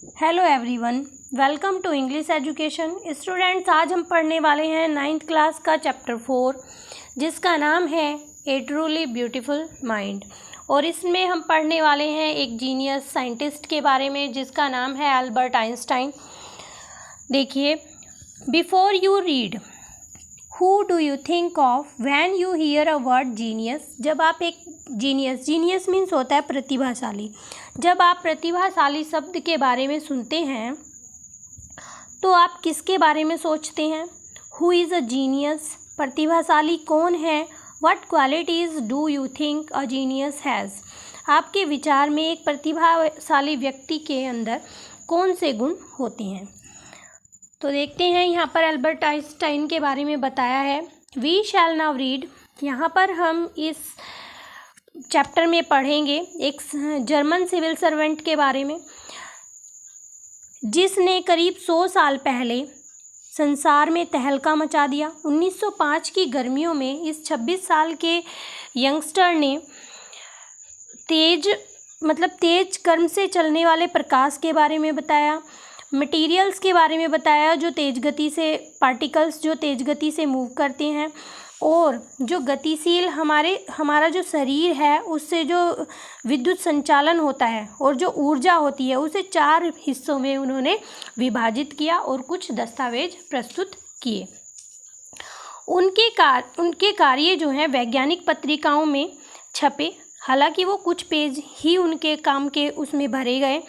Hello everyone, welcome to English education. Students, आज हम पढ़ने वाले हैं 9th क्लास का चैप्टर 4 जिसका नाम है ए ट्रूली ब्यूटीफुल माइंड। और इसमें हम पढ़ने वाले हैं एक जीनियस साइंटिस्ट के बारे में जिसका नाम है अल्बर्ट आइंस्टाइन। देखिए, before you read, who do you think of when you here a word genius. जब आप एक जीनियस मीन्स होता है प्रतिभाशाली। जब आप प्रतिभाशाली शब्द के बारे में सुनते हैं तो आप किसके बारे में सोचते हैं? हु इज़ अ जीनियस, प्रतिभाशाली कौन है? What qualities do you think a genius has. आपके विचार में एक प्रतिभाशाली व्यक्ति के अंदर कौन से गुण होते हैं? तो देखते हैं, यहाँ पर अल्बर्ट आइंस्टाइन के बारे में बताया है। We shall now read. यहाँ पर हम इस चैप्टर में पढ़ेंगे एक जर्मन सिविल सर्वेंट के बारे में जिसने करीब 100 साल पहले संसार में तहलका मचा दिया। 1905 की गर्मियों में इस 26 साल के यंगस्टर ने तेज कर्म से चलने वाले प्रकाश के बारे में बताया, मटेरियल्स के बारे में बताया जो तेज गति से, पार्टिकल्स जो तेज गति से मूव करते हैं, और जो गतिशील हमारा जो शरीर है उससे जो विद्युत संचालन होता है और जो ऊर्जा होती है उसे 4 हिस्सों में उन्होंने विभाजित किया और कुछ दस्तावेज प्रस्तुत किए। उनके कार्य जो हैं वैज्ञानिक पत्रिकाओं में छपे। हालांकि वो कुछ पेज ही उनके काम के उसमें भरे गए,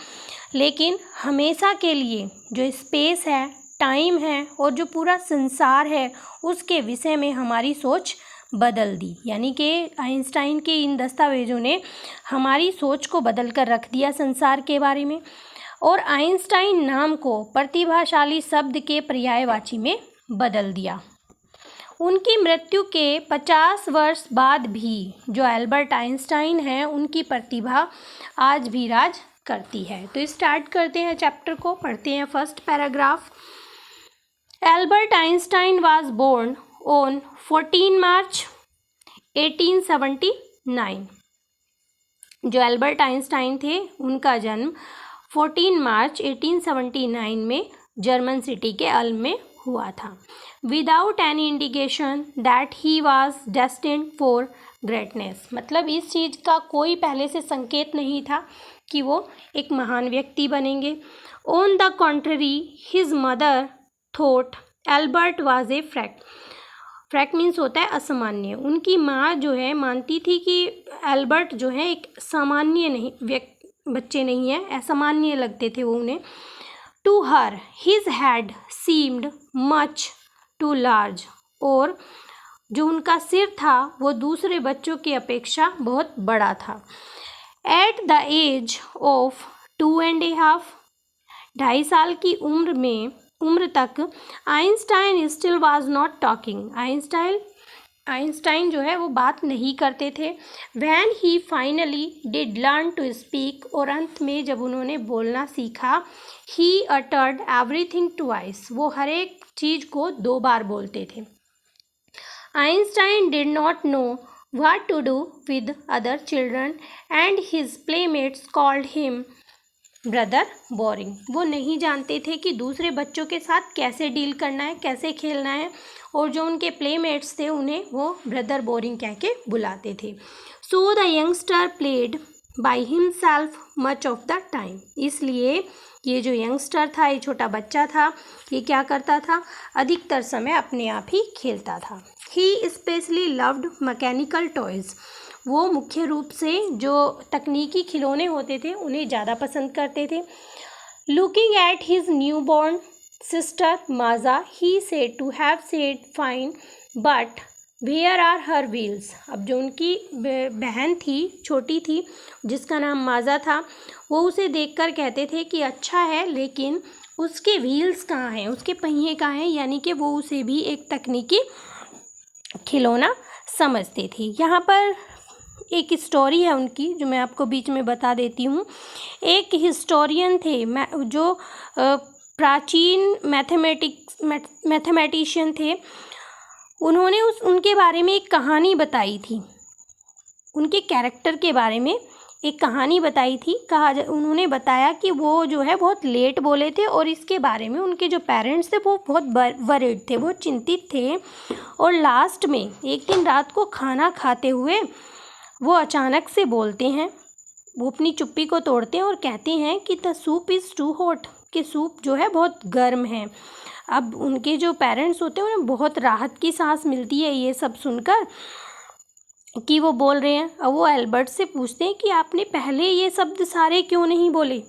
लेकिन हमेशा के लिए जो स्पेस है, टाइम है और जो पूरा संसार है उसके विषय में हमारी सोच बदल दी। यानी कि आइंस्टाइन के इन दस्तावेजों ने हमारी सोच को बदल कर रख दिया संसार के बारे में, और आइंस्टाइन नाम को प्रतिभाशाली शब्द के पर्यायवाची में बदल दिया। उनकी मृत्यु के 50 वर्ष बाद भी जो अल्बर्ट आइंस्टाइन हैं उनकी प्रतिभा आज भी राज करती है। तो स्टार्ट करते हैं चैप्टर को, पढ़ते हैं first paragraph. Albert Einstein was born on 14 March 1879। जो अल्बर्ट आइंस्टाइन थे उनका जन्म 14 मार्च 1879 में जर्मन सिटी के अल्म में हुआ था। Without any indication that he was destined for greatness. मतलब इस चीज़ का कोई पहले से संकेत नहीं था कि वो एक महान व्यक्ति बनेंगे। On the contrary his mother thought Albert was a freak means होता है असामान्य। उनकी माँ जो है मानती थी कि एल्बर्ट जो है एक सामान्य नहीं बच्चे नहीं है, असामान्य लगते थे वो उन्हें। To her his head seemed much too large. और जो उनका सिर था वो दूसरे बच्चों की अपेक्षा बहुत बड़ा था। एट द एज ऑफ 2.5, 2.5 साल की उम्र तक Einstein still was not talking. Einstein जो है वो बात नहीं करते थे। When he finally did learn to speak, और अंत में जब उन्होंने बोलना सीखा, ही अटर्ड एवरीथिंग ट्वाइस। वो हर एक चीज़ को 2 बार बोलते थे। Einstein did not know what to do with other children and his playmates called him brother boring. वो नहीं जानते थे कि दूसरे बच्चों के साथ कैसे डील करना है, कैसे खेलना है, और जो उनके प्लेमेट्स थे उन्हें वो ब्रदर बोरिंग कह के बुलाते थे। So the youngster played by himself much of the time. इसलिए ये जो यंगस्टर था, ये छोटा बच्चा था, ये क्या करता था? अधिकतर समय अपने आप ही खेलता था। ही स्पेशली लव्ड मैकेनिकल टॉयज़। वो मुख्य रूप से जो तकनीकी खिलौने होते थे उन्हें ज़्यादा पसंद करते थे। Looking at his newborn sister Maja, he said to have said fine but where are her wheels. अब जो उनकी बहन थी, छोटी थी, जिसका नाम माजा था, वो उसे देखकर कहते थे कि अच्छा है, लेकिन उसके व्हील्स कहाँ हैं, उसके पहिए कहाँ हैं। यानी कि वो उसे भी एक तकनीकी खिलौना समझते थे। यहाँ पर एक स्टोरी है उनकी जो मैं आपको बीच में बता देती हूँ। एक हिस्टोरियन थे जो प्राचीन मैथमेटिशियन थे। उन्होंने उनके बारे में एक कहानी बताई थी, उनके कैरेक्टर के बारे में एक कहानी बताई थी। उन्होंने बताया कि वो जो है बहुत लेट बोले थे और इसके बारे में उनके जो पेरेंट्स थे वो बहुत वरीड थे, वो चिंतित थे। और लास्ट में एक दिन रात को खाना खाते हुए वो अचानक से बोलते हैं, वो अपनी चुप्पी को तोड़ते हैं और कहते हैं कि the soup is too hot, कि सूप जो है बहुत गर्म है। अब उनके जो पेरेंट्स होते हैं उन्हें बहुत राहत की सांस मिलती है ये सब सुनकर कि वो बोल रहे हैं। अब वो एल्बर्ट से पूछते हैं कि आपने पहले ये शब्द सारे क्यों नहीं बोले,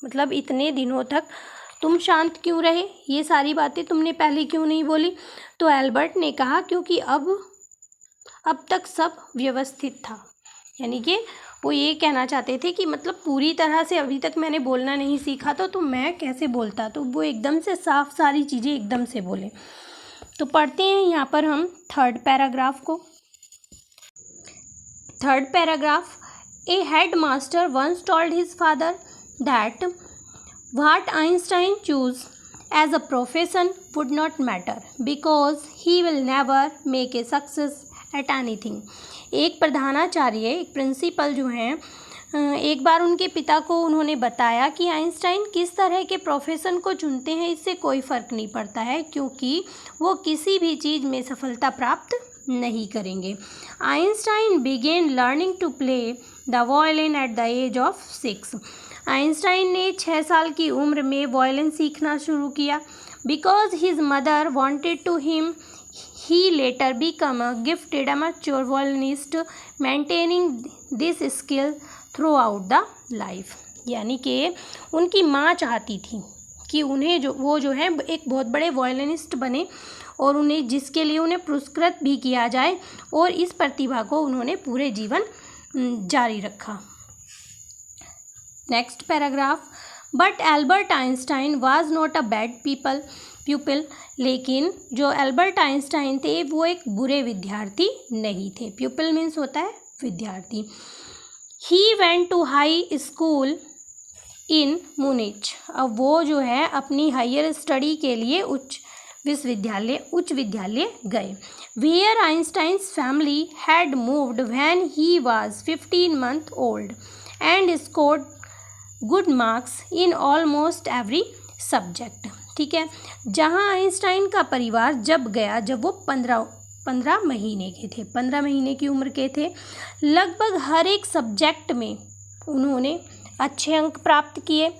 मतलब इतने दिनों तक तुम शांत क्यों रहे, ये सारी बातें तुमने पहले क्यों नहीं बोली। तो एल्बर्ट ने कहा क्योंकि अब तक सब व्यवस्थित था, यानी कि वो ये कहना चाहते थे कि मतलब पूरी तरह से अभी तक मैंने बोलना नहीं सीखा था तो मैं कैसे बोलता, तो वो एकदम से साफ सारी चीज़ें एकदम से बोले। तो पढ़ते हैं यहाँ पर हम थर्ड पैराग्राफ को। Third paragraph, a headmaster once told his father that what Einstein chose as a profession would not matter because he will never make a success at anything. एक प्रधानाचार्य, एक प्रिंसिपल जो हैं, एक बार उनके पिता को उन्होंने बताया कि आइंस्टाइन किस तरह के प्रोफेशन को चुनते हैं इससे कोई फ़र्क नहीं पड़ता है क्योंकि वो किसी भी चीज़ में सफलता प्राप्त नहीं करेंगे। Einstein began learning to play the violin at the age of 6। Einstein ने 6 साल की उम्र में वायलिन सीखना शुरू किया। Because his mother wanted to him he later became a gifted amateur violinist, maintaining this skill throughout the life। यानी कि उनकी माँ चाहती थी कि उन्हें वो जो है एक बहुत बड़े वायलिनिस्ट बने और उन्हें जिसके लिए उन्हें पुरस्कृत भी किया जाए, और इस प्रतिभा को उन्होंने पूरे जीवन जारी रखा। Next paragraph, but Albert Einstein was not a bad प्यूपिल। लेकिन जो एल्बर्ट आइंस्टाइन थे वो एक बुरे विद्यार्थी नहीं थे। प्यूपिल मीन्स होता है विद्यार्थी। He went to high school in Munich. अब वो जो है अपनी हायर स्टडी के लिए उच्च विद्यालय गए। Where Einstein's family had moved when he was 15 month old and scored good marks in almost every subject. ठीक है, जहाँ आइंस्टाइन का परिवार जब वो 15 महीने के थे, 15 महीने की उम्र के थे, लगभग हर एक सब्जेक्ट में उन्होंने अच्छे अंक प्राप्त किए।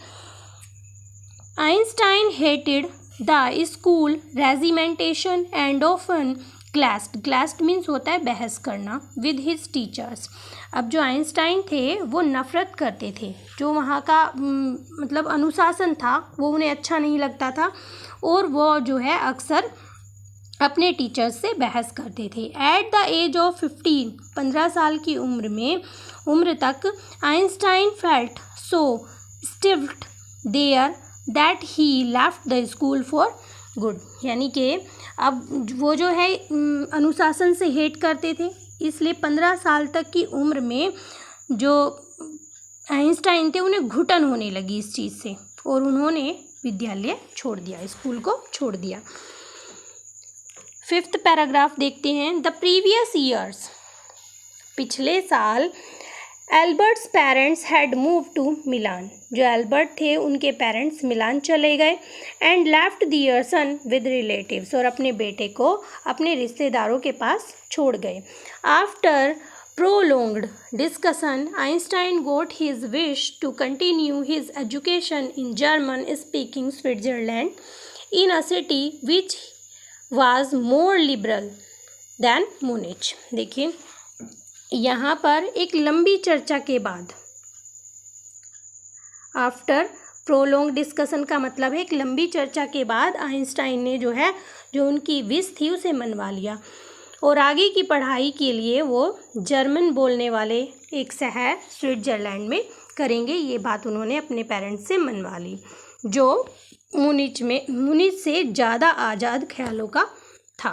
Einstein hated the school regimentation and often classed means होता है बहस करना विद हिज टीचर्स। अब जो आइंस्टाइन थे वो नफ़रत करते थे, जो वहाँ का मतलब अनुशासन था वो उन्हें अच्छा नहीं लगता था और वो जो है अक्सर अपने टीचर्स से बहस करते थे। एट द एज ऑफ 15 साल की उम्र तक Einstein felt so stifled there that he left the school for good. यानी कि अब वो जो है अनुशासन से हेट करते थे, इसलिए 15 साल तक की उम्र में जो आइंस्टाइन थे उन्हें घुटन होने लगी इस चीज़ से और उन्होंने विद्यालय छोड़ दिया, स्कूल को छोड़ दिया। 5th पैराग्राफ देखते हैं। द प्रीवियस ईयर्स, पिछले साल Albert's parents had move to Milan. जो एल्बर्ट थे उनके पेरेंट्स मिलान चले गए and left their son with relatives, और अपने बेटे को अपने रिश्तेदारों के पास छोड़ गए। After prolonged discussion, Einstein got his wish to continue his education in German-speaking Switzerland in a city which was more liberal than Munich। देखिए यहाँ पर एक लंबी चर्चा के बाद, आफ्टर प्रोलॉन्ग डिस्कशन का मतलब है एक लंबी चर्चा के बाद आइंस्टाइन ने जो उनकी विश थी उसे मनवा लिया और आगे की पढ़ाई के लिए वो जर्मन बोलने वाले एक शहर स्विट्ज़रलैंड में करेंगे। ये बात उन्होंने अपने पेरेंट्स से मनवा ली, जो मुनिच से ज़्यादा आज़ाद ख्यालों का था।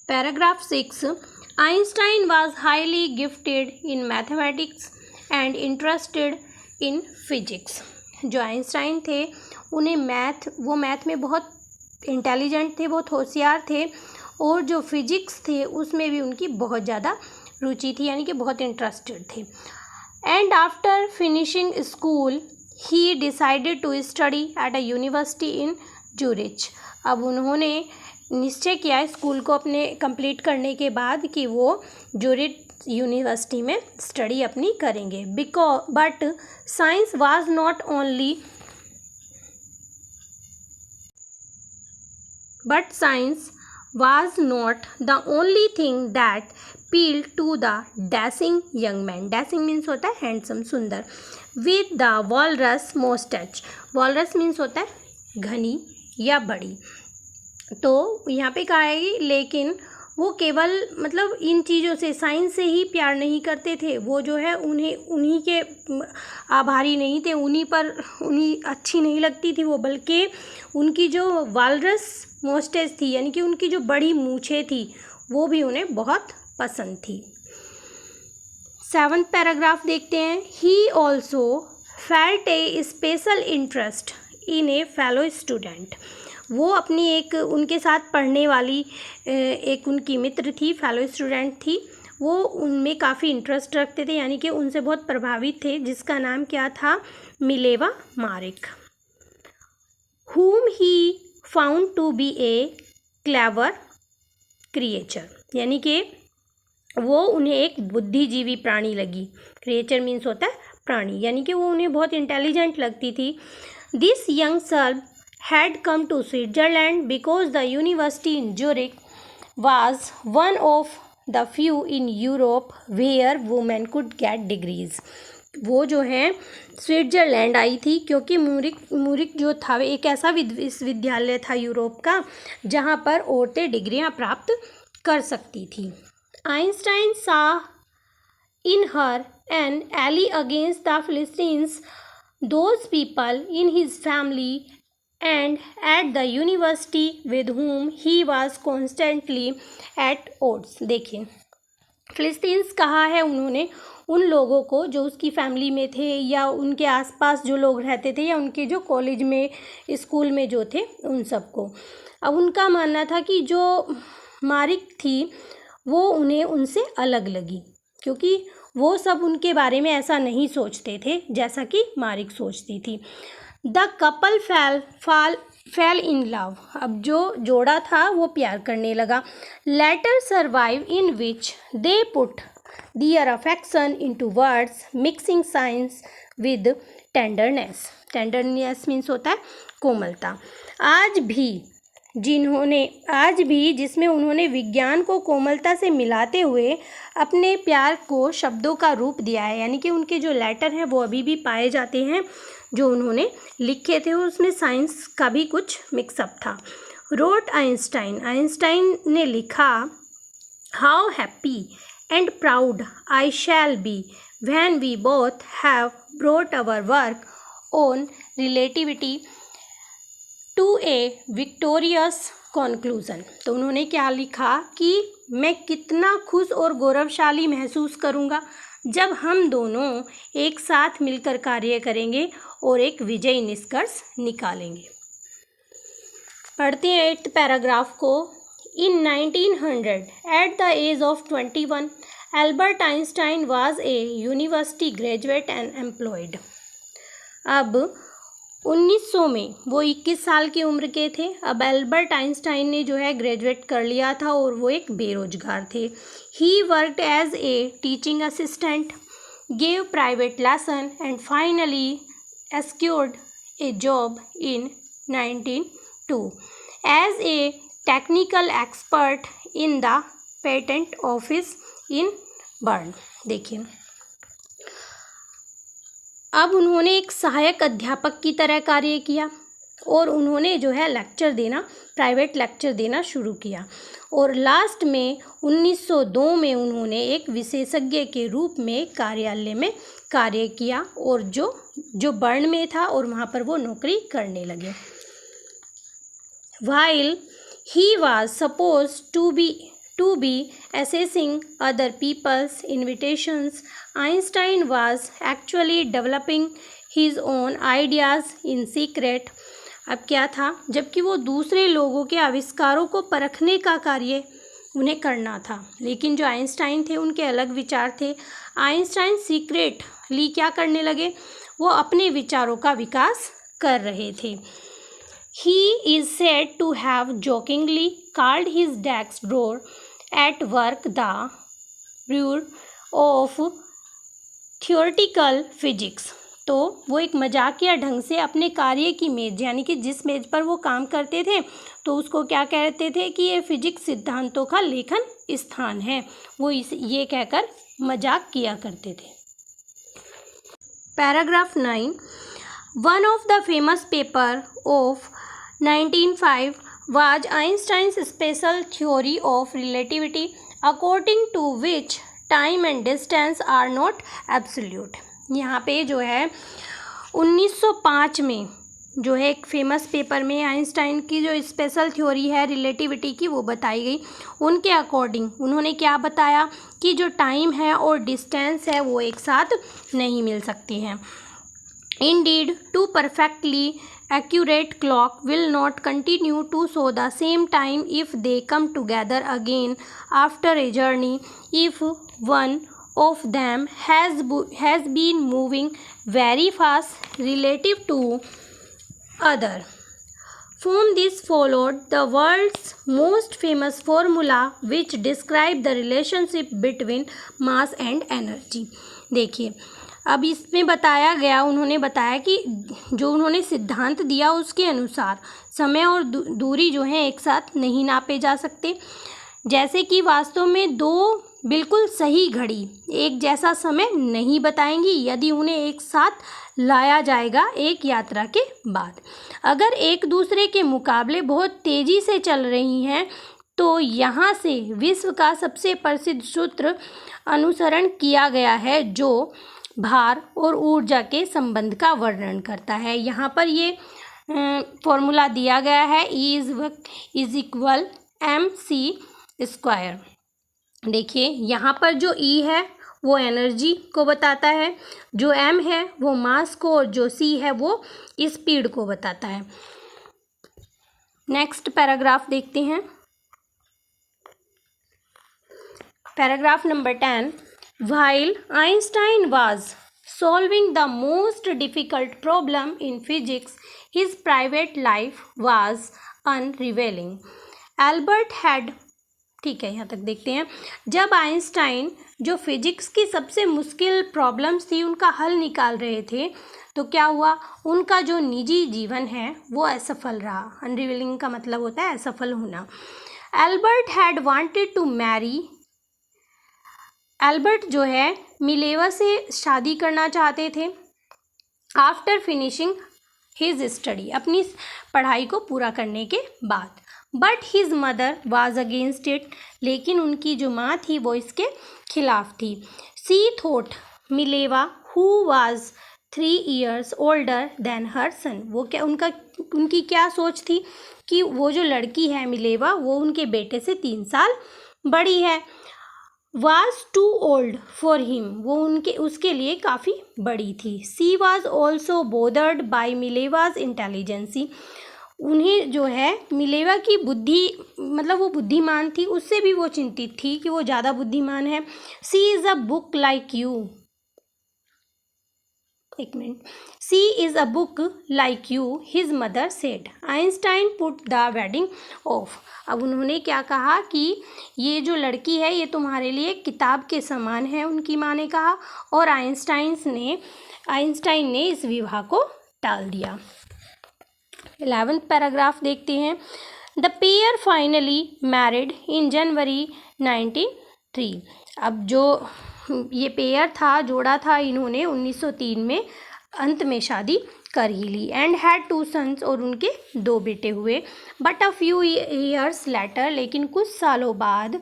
Paragraph 6, Einstein was highly gifted in mathematics and interested in physics. जो आइंस्टाइन थे उन्हें मैथ में बहुत इंटेलिजेंट थे, बहुत होशियार थे और जो फिजिक्स थे उसमें भी उनकी बहुत ज़्यादा रुचि थी, यानी कि बहुत इंटरेस्टेड थे। And after finishing school he decided to study at a university in Zurich. अब उन्होंने निश्चय किया स्कूल को अपने कंप्लीट करने के बाद कि वो ज्यूरिच यूनिवर्सिटी में स्टडी अपनी करेंगे। But science was not only But science was not the only thing that appealed to the dashing young man. Dashing means होता है handsome, सुंदर. With the walrus mustache. Walrus means होता है घनी या बड़ी. तो यहाँ पे कहा है कि लेकिन वो केवल मतलब इन चीज़ों से, साइंस से ही प्यार नहीं करते थे, वो जो है उन्हीं के आभारी नहीं थे, उन्हीं अच्छी नहीं लगती थी वो, बल्कि उनकी जो वालरस मोस्टेज थी, यानी कि उनकी जो बड़ी मूछें थी, वो भी उन्हें बहुत पसंद थी। 7th पैराग्राफ देखते हैं। He also felt A special interest in A fellow student. वो अपनी एक उनके साथ पढ़ने वाली एक उनकी मित्र थी, फेलो स्टूडेंट थी, वो उनमें काफ़ी इंटरेस्ट रखते थे, यानी कि उनसे बहुत प्रभावित थे, जिसका नाम क्या था, Mileva Maric, whom he found to be a clever creature, यानी कि वो उन्हें एक बुद्धिजीवी प्राणी लगी। क्रिएचर मीन्स होता है प्राणी, यानी कि वो उन्हें बहुत इंटेलिजेंट लगती थी। This young SERB had come to Switzerland because the university in Zurich was one of the few in Europe where women could get degrees. वो जो है स्विट्ज़रलैंड आई थी क्योंकि मूरिक जो था एक ऐसा विश्वविद्यालय था यूरोप का जहाँ पर औरतें डिग्रियाँ प्राप्त कर सकती थी। आइंस्टाइन सा इन हर N ally against the Philistines, those people in his family and at the university with whom he was constantly at odds. देखिए, फिलिस्तीन्स कहा है उन्होंने उन लोगों को जो उसकी फैमिली में थे या उनके आसपास जो लोग रहते थे या उनके जो कॉलेज में, स्कूल में जो थे, उन सबको। अब उनका मानना था कि जो मारिक थी वो उन्हें उनसे अलग लगी, क्योंकि वो सब उनके बारे में ऐसा नहीं सोचते थे जैसा कि मारिक सोचती थी। The couple fell in love. अब जो जोड़ा था वो प्यार करने लगा। Letter survive in which they put their affection into words mixing science with tenderness. Tenderness means होता है कोमलता। आज भी जिसमें उन्होंने विज्ञान को कोमलता से मिलाते हुए अपने प्यार को शब्दों का रूप दिया है, यानी कि उनके जो लेटर हैं वो अभी भी पाए जाते हैं जो उन्होंने लिखे थे, उसमें साइंस का भी कुछ मिक्सअप था। रोट आइंस्टाइन ने लिखा, how happy and proud I shall be when we both have brought our work on relativity to a victorious conclusion. तो उन्होंने क्या लिखा कि मैं कितना खुश और गौरवशाली महसूस करूँगा जब हम दोनों एक साथ मिलकर कार्य करेंगे और एक विजयी निष्कर्ष निकालेंगे। पढ़ते हैं 8th पैराग्राफ को। In 1900 at the age of 21 Albert Einstein was a university graduate and employed. अब 1900 में वो 21 साल की उम्र के थे। अब एल्बर्ट आइंस्टाइन ने जो है ग्रेजुएट कर लिया था और वो एक बेरोजगार थे। He worked as a teaching assistant, gave private lesson and finally secured a job in 1902 as a technical expert in the patent office in Bern। देखिए, अब उन्होंने एक सहायक अध्यापक की तरह कार्य किया और उन्होंने जो है प्राइवेट लेक्चर देना शुरू किया और लास्ट में 1902 में उन्होंने एक विशेषज्ञ के रूप में कार्यालय में कार्य किया और जो बर्न में था और वहाँ पर वो नौकरी करने लगे। While he was supposed to be assessing other people's invitations, Einstein was actually developing his own ideas in secret। अब क्या था, जबकि वो दूसरे लोगों के आविष्कारों को परखने का कार्य उन्हें करना था। लेकिन जो आइंस्टाइन थे उनके अलग विचार थे। आइंस्टाइन सीक्रेटली क्या करने लगे, वो अपने विचारों का विकास कर रहे थे। He is said to have jokingly called his desk drawer at work the bureau of theoretical physics। तो वो एक मजाकिया ढंग से अपने कार्य की मेज, यानी कि जिस मेज पर वो काम करते थे, तो उसको क्या कहते थे कि ये फिजिक्स सिद्धांतों का लेखन स्थान है। वो ये कहकर मजाक किया करते थे। Paragraph 9, one of the famous paper of 1905 was Einstein's special theory of relativity, according to which time and distance are not absolute। यहाँ पे जो है 1905 में जो है एक फेमस पेपर में आइंस्टाइन की जो स्पेशल थ्योरी है रिलेटिविटी की वो बताई गई। उनके अकॉर्डिंग उन्होंने क्या बताया कि जो टाइम है और डिस्टेंस है वो एक साथ नहीं मिल सकती हैं। Indeed, two perfectly accurate clock will not continue to show the same time if they come together again after a journey if one of them has been moving very fast relative to other। From this followed the world's most famous formula which describe the relationship between mass and energy। देखिए, अब इसमें बताया गया, उन्होंने बताया कि जो उन्होंने सिद्धांत दिया उसके अनुसार समय और दूरी जो है एक साथ नहीं नापे जा सकते। जैसे कि वास्तव में दो बिल्कुल सही घड़ी एक जैसा समय नहीं बताएंगी यदि उन्हें एक साथ लाया जाएगा एक यात्रा के बाद। अगर एक दूसरे के मुकाबले बहुत तेज़ी से चल रही हैं तो यहाँ से विश्व का सबसे प्रसिद्ध सूत्र अनुसरण किया गया है जो भार और ऊर्जा के संबंध का वर्णन करता है। यहाँ पर ये फॉर्मूला दिया गया है, E इज इक्वल mc²। देखिए यहाँ पर जो E है वो एनर्जी को बताता है, जो m है वो मास को, और जो c है वो स्पीड को बताता है। नेक्स्ट पैराग्राफ देखते हैं। Paragraph number 10, While Einstein was solving the most difficult problem in physics, his private life was unrevealing। Albert had, ठीक है यहाँ तक देखते हैं। जब आइंस्टाइन जो फिजिक्स की सबसे मुश्किल प्रॉब्लम्स थी उनका हल निकाल रहे थे तो क्या हुआ, उनका जो निजी जीवन है वो असफल रहा। अनरिवीलिंग का मतलब होता है असफल होना। Albert had wanted to marry, Albert जो है मिलेवा से शादी करना चाहते थे। आफ्टर फिनिशिंग हिज स्टडी, अपनी पढ़ाई को पूरा करने के बाद। But his mother was against it, लेकिन उनकी जो माँ थी वो इसके खिलाफ थी। She thought Mileva who was 3 years older than her son, वो क्या उनकी क्या सोच थी कि वो जो लड़की है मिलेवा वो उनके बेटे से 3 साल बड़ी है। was too old for him, वो उसके लिए काफ़ी बड़ी थी। she was also bothered by मिलेवा's intelligence, उन्हें जो है मिलेवा की बुद्धि, मतलब वो बुद्धिमान थी, उससे भी वो चिंतित थी कि वो ज़्यादा बुद्धिमान है। she is a book like you, एक minute, she is a book like you, his mother said। Einstein put the wedding off, अब उन्होंने क्या कहा कि ये जो लड़की है ये तुम्हारे लिए किताब के समान है, उनकी माँ ने कहा, और आइंस्टाइन ने इस विवाह को टाल दिया। 11th पैराग्राफ देखते हैं। The pair finally married in January 1903, अब जो ये पेयर था, जोड़ा था, इन्होंने 1903 में अंत में शादी कर ही ली। एंड हैड 2 sons, और उनके 2 बेटे हुए। But a few years later, लेकिन कुछ सालों बाद,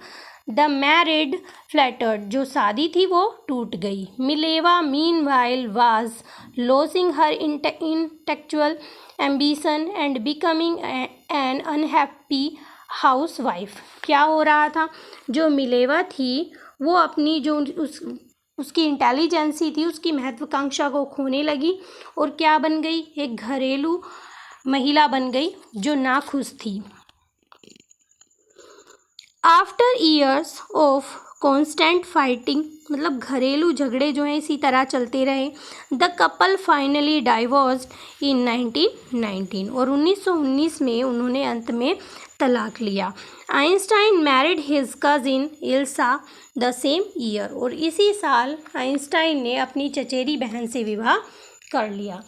द मैरिड फ्लैटर्ड, जो शादी थी वो टूट गई। Mileva mean while was losing her intellectual ambition and becoming an unhappy house wife. क्या हो रहा था, जो मिलेवा थी वो अपनी जो उसकी इंटेलिजेंसी थी, उसकी महत्वाकांक्षा को खोने लगी और क्या बन गई, एक घरेलू महिला बन गई जो नाखुश थी। After years of constant fighting, मतलब घरेलू झगड़े जो हैं इसी तरह चलते रहे, the couple finally divorced in 1919, और 1919 में उन्होंने अंत में तलाक लिया। Einstein married his cousin Elsa the same year, और इसी साल आइंस्टाइन ने अपनी चचेरी बहन से विवाह कर लिया।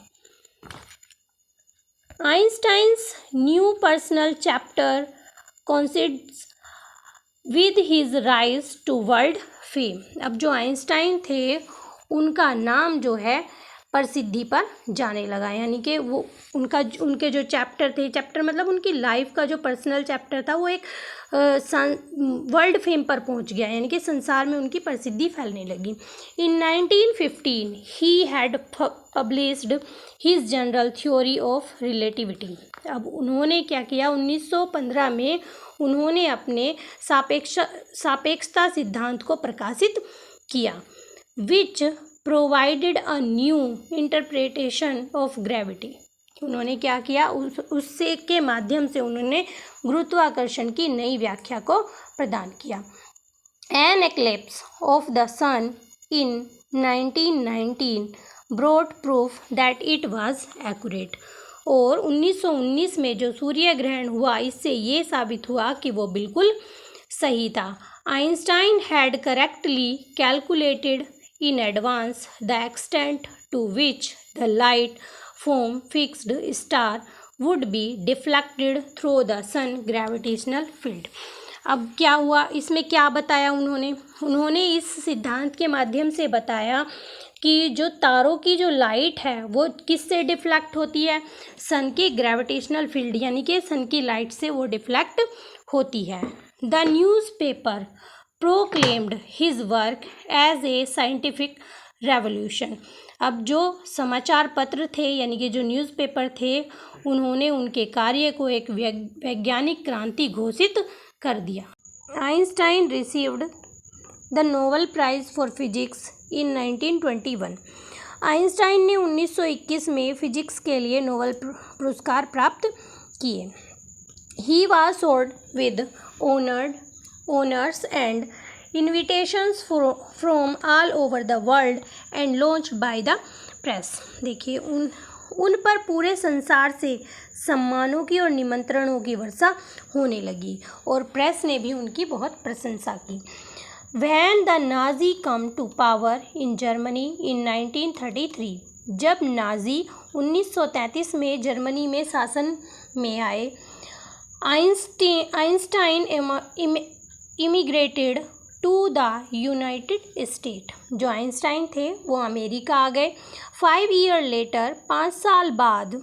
Einstein's new personal chapter coincides with his rise to world fame। अब जो आइंस्टाइन थे उनका नाम जो है प्रसिद्धि पर जाने लगा, यानी कि वो उनके जो चैप्टर मतलब उनकी लाइफ का जो पर्सनल चैप्टर था वो एक वर्ल्ड फेम पर पहुंच गया, यानी कि संसार में उनकी प्रसिद्धि फैलने लगी। इन 1915 he had published his general theory of relativity. अब उन्होंने क्या किया, 1915 में उन्होंने अपने सापेक्षता सिद्धांत को प्रकाशित किया, which provided a new interpretation of gravity. उन्होंने क्या किया, उससे के माध्यम से उन्होंने गुरुत्वाकर्षण की नई व्याख्या को प्रदान किया। An eclipse of the sun in 1919 brought proof that it was accurate, और 1919 में जो सूर्य ग्रहण हुआ इससे ये साबित हुआ कि वो बिल्कुल सही था। Einstein had correctly calculated in advance the extent to which the light from fixed star would be deflected through the sun gravitational field। अब क्या हुआ, इसमें क्या बताया उन्होंने इस सिद्धांत के माध्यम से बताया कि जो तारों की जो लाइट है वो किससे डिफ्लेक्ट होती है, सन की ग्रेविटेशनल फील्ड, यानी कि सन की लाइट से वो डिफ्लेक्ट होती है। The newspaper proclaimed his work as a scientific revolution। अब जो समाचार पत्र थे यानी कि जो न्यूज़पेपर थे उन्होंने उनके कार्य को एक वैज्ञानिक क्रांति घोषित कर दिया। Einstein received the Nobel prize for physics in 1921। Einstein ने 1921 में फिजिक्स के लिए नोबेल पुरस्कार प्राप्त किए। He was served with honors and invitations from all over the world and launched by the press। देखिए उन पर पूरे संसार से सम्मानों की और निमंत्रणों की वर्षा होने लगी और प्रेस ने भी उनकी बहुत प्रशंसा की। When the Nazi come to power in Germany in 1933, जब नाजी 1933 में जर्मनी में शासन में आए, Einstein immigrated to the United State. जो आइंस्टाइन थे वो अमेरिका आ गए। 5 ईयर लेटर, 5 साल बाद,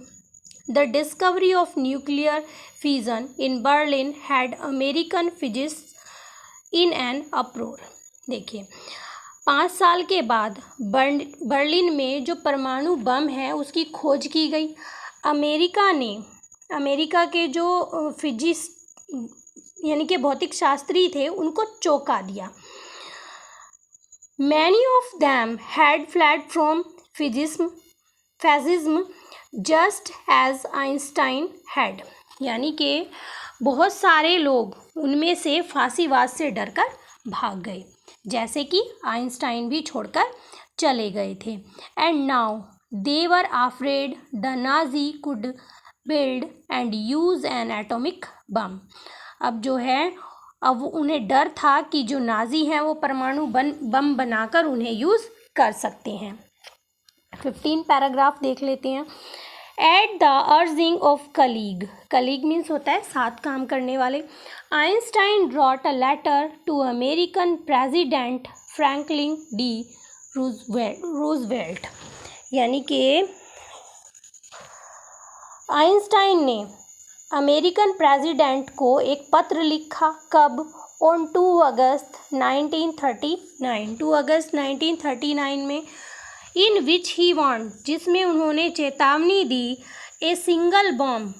the discovery of nuclear fusion in Berlin had American physicist in an अप्रोर। देखिए 5 साल के बाद बर्लिन में जो परमाणु बम है उसकी खोज की गई। अमेरिका के जो फिजिस्ट यानी कि भौतिक शास्त्री थे उनको चौंका दिया। Many of them had fled from fascism just as Einstein had, यानी कि बहुत सारे लोग उनमें से फांसीवाद से डरकर भाग गए जैसे कि आइंस्टाइन भी छोड़कर चले गए थे। And now they were afraid the Nazi could build and use N atomic bomb. अब जो है अब उन्हें डर था कि जो नाजी हैं वो परमाणु बम बनाकर उन्हें यूज़ कर सकते हैं। 15 पैराग्राफ देख लेते हैं। At the urging of colleague means होता है साथ काम करने वाले। Einstein wrote a letter to American president Franklin D Roosevelt, यानी कि आइंस्टाइन ने अमेरिकन प्रेसिडेंट को एक पत्र लिखा। कब? ऑन 2 अगस्त 1939 में, इन विच ही वांट, जिसमें उन्होंने चेतावनी दी, a single bomb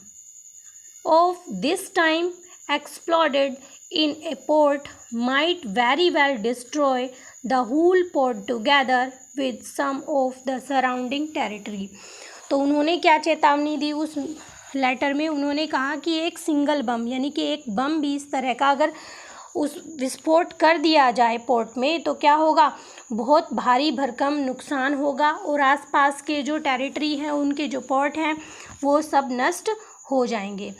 of this time exploded in a port might very well destroy the whole port together with some of the surrounding territory. तो उन्होंने क्या चेतावनी दी उस लेटर में? उन्होंने कहा कि एक सिंगल बम यानी कि एक बम भी इस तरह का अगर उस विस्फोट कर दिया जाए पोर्ट में तो क्या होगा, बहुत भारी भरकम नुकसान होगा और आसपास के जो टेरिटरी हैं, उनके जो पोर्ट हैं, वो सब नष्ट हो जाएंगे।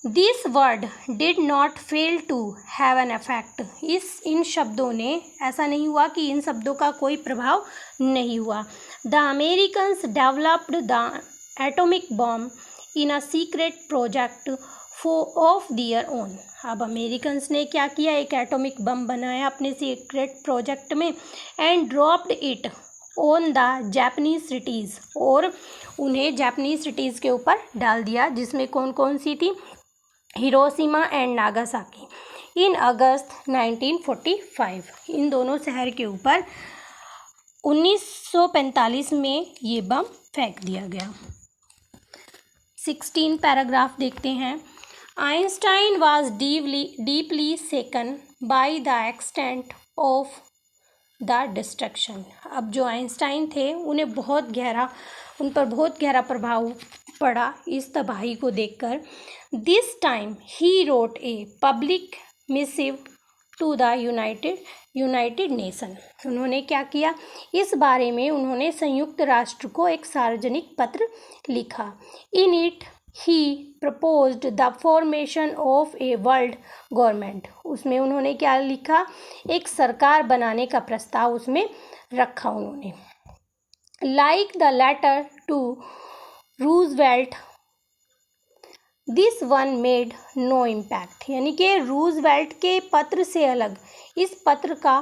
This word did not fail to have an effect. इन शब्दों ने, ऐसा नहीं हुआ कि इन शब्दों का कोई प्रभाव नहीं हुआ। The Americans developed the atomic bomb in a secret project of their own. अब अमेरिकन्स ने क्या किया, एक एटॉमिक बम बनाया अपने सीक्रेट प्रोजेक्ट में and dropped it on the Japanese cities, और उन्हें जापानीज सिटीज़ के ऊपर डाल दिया, जिसमें कौन कौन सी थी, हिरोशिमा एंड नागासाकी, इन अगस्त 1945। इन दोनों शहर के ऊपर 1945 में ये बम फेंक दिया गया। 16 पैराग्राफ देखते हैं। Einstein was deeply सेकन by the extent of the destruction. अब जो आइंस्टाइन थे उन पर बहुत गहरा प्रभाव पड़ा इस तबाही को देखकर। This time he wrote a public missive to the United Nation. उन्होंने क्या किया, इस बारे में उन्होंने संयुक्त राष्ट्र को एक सार्वजनिक पत्र लिखा। In it he proposed the formation of a world government. उसमें उन्होंने क्या लिखा, एक सरकार बनाने का प्रस्ताव उसमें रखा उन्होंने। Like the letter to Roosevelt this one made no impact. यानी कि रूजवेल्ट के पत्र से अलग इस पत्र का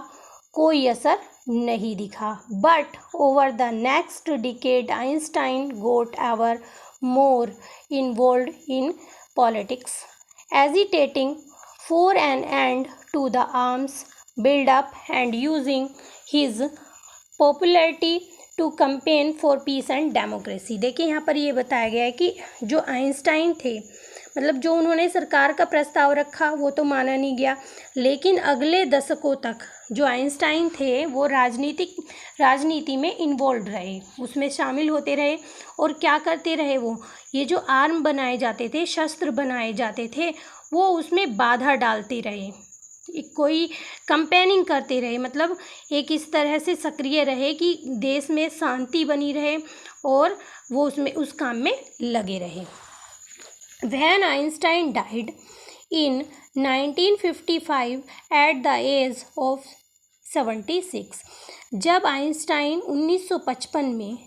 कोई असर नहीं दिखा। But over the next decade Einstein got ever more involved in politics, agitating for an end to the arms build-up and using his popularity to campaign for peace and democracy। देखिए यहाँ पर ये बताया गया है कि जो आइंस्टाइन थे, मतलब जो उन्होंने सरकार का प्रस्ताव रखा वो तो माना नहीं गया, लेकिन अगले दशकों तक जो आइंस्टाइन थे वो राजनीति में इन्वॉल्व रहे, उसमें शामिल होते रहे और क्या करते रहे, वो ये जो आर्म बनाए जाते थे, शस्त्र बनाए जाते थे, वो उसमें बाधा डालते रहे, कोई कंपेनिंग करते रहे, मतलब एक इस तरह से सक्रिय रहे कि देश में शांति बनी रहे और वो उसमें उस काम में लगे रहे। When Einstein died in 1955 at the age of 76, जब आइंस्टाइन 1955 में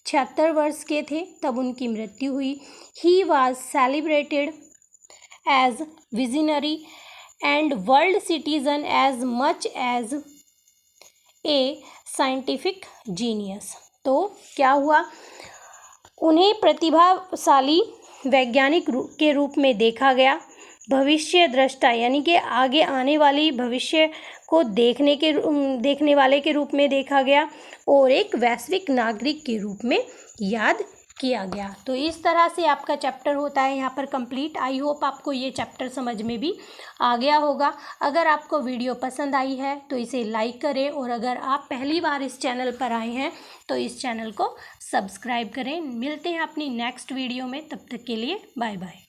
76 वर्ष के थे तब उनकी मृत्यु हुई। He was celebrated as visionary and world citizen as much as a scientific genius। तो क्या हुआ, उन्हें प्रतिभाशाली वैज्ञानिक के रूप में देखा गया, भविष्य दृष्टा यानी कि आगे आने वाली भविष्य को देखने वाले के रूप में देखा गया और एक वैश्विक नागरिक के रूप में याद किया गया। तो इस तरह से आपका चैप्टर होता है यहाँ पर कंप्लीट। आई होप आपको ये चैप्टर समझ में भी आ गया होगा। अगर आपको वीडियो पसंद आई है तो इसे लाइक करें और अगर आप पहली बार इस चैनल पर आए हैं तो इस चैनल को सब्सक्राइब करें। मिलते हैं अपनी नेक्स्ट वीडियो में, तब तक के लिए बाय बाय।